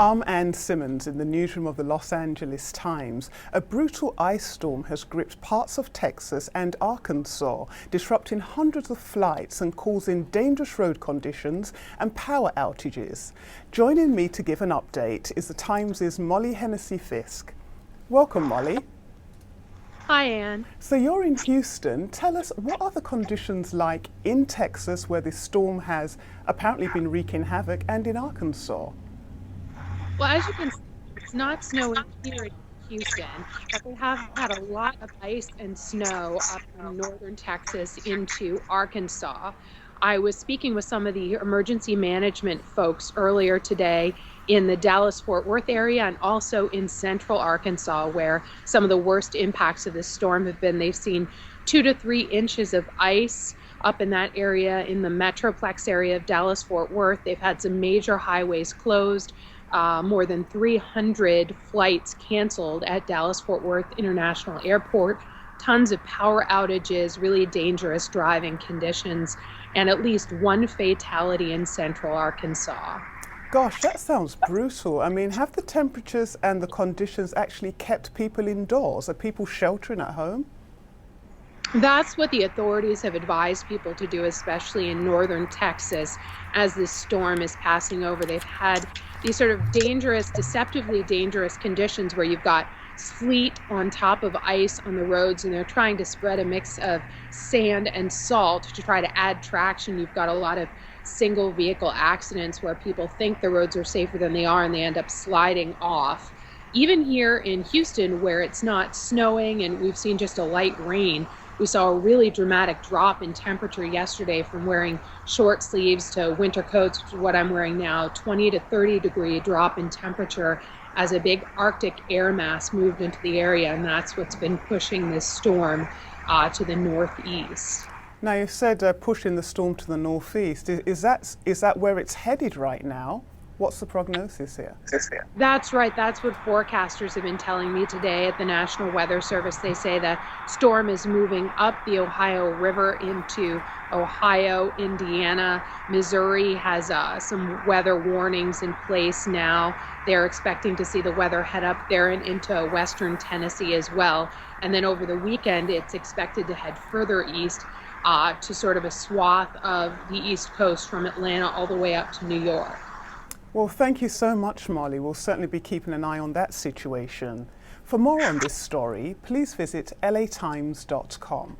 I'm Ann Simmons in the newsroom of the Los Angeles Times. A brutal ice storm has gripped parts of Texas and Arkansas, disrupting hundreds of flights and causing dangerous road conditions and power outages. Joining me to give an update is the Times' Molly Hennessy-Fiske. Welcome, Molly. Hi, Ann. So you're in Houston. Tell us, what are the conditions like in Texas, where this storm has apparently been wreaking havoc, and in Arkansas? Well, as you can see, it's not snowing here in Houston, but they have had a lot of ice and snow up from northern Texas into Arkansas. I was speaking with some of the emergency management folks earlier today in the Dallas-Fort Worth area and also in central Arkansas, where some of the worst impacts of this storm have been. They've seen 2 to 3 inches of ice up in that area, in the Metroplex area of Dallas-Fort Worth. They've had some major highways closed. More than 300 flights canceled at Dallas-Fort Worth International Airport, tons of power outages, really dangerous driving conditions, and at least 1 fatality in central Arkansas. Gosh, that sounds brutal. I mean, have the temperatures and the conditions actually kept people indoors? Are people sheltering at home? That's what the authorities have advised people to do, especially in northern Texas, as this storm is passing over. They've had these sort of dangerous, deceptively dangerous conditions where you've got sleet on top of ice on the roads, and they're trying to spread a mix of sand and salt to try to add traction. You've got a lot of single vehicle accidents where people think the roads are safer than they are and they end up sliding off. Even here in Houston, where it's not snowing and we've seen just a light rain, we saw a really dramatic drop in temperature yesterday from wearing short sleeves to winter coats, which is what I'm wearing now. 20 to 30 degree drop in temperature as a big Arctic air mass moved into the area, and that's what's been pushing this storm to the northeast. Now, you said pushing the storm to the northeast. Is that where it's headed right now? What's the prognosis here? That's right. That's what forecasters have been telling me today at the National Weather Service. They say the storm is moving up the Ohio River into Ohio, Indiana. Missouri has some weather warnings in place now. They're expecting to see the weather head up there and into western Tennessee as well. And then over the weekend, it's expected to head further east to sort of a swath of the East Coast from Atlanta all the way up to New York. Well, thank you so much, Molly. We'll certainly be keeping an eye on that situation. For more on this story, please visit latimes.com.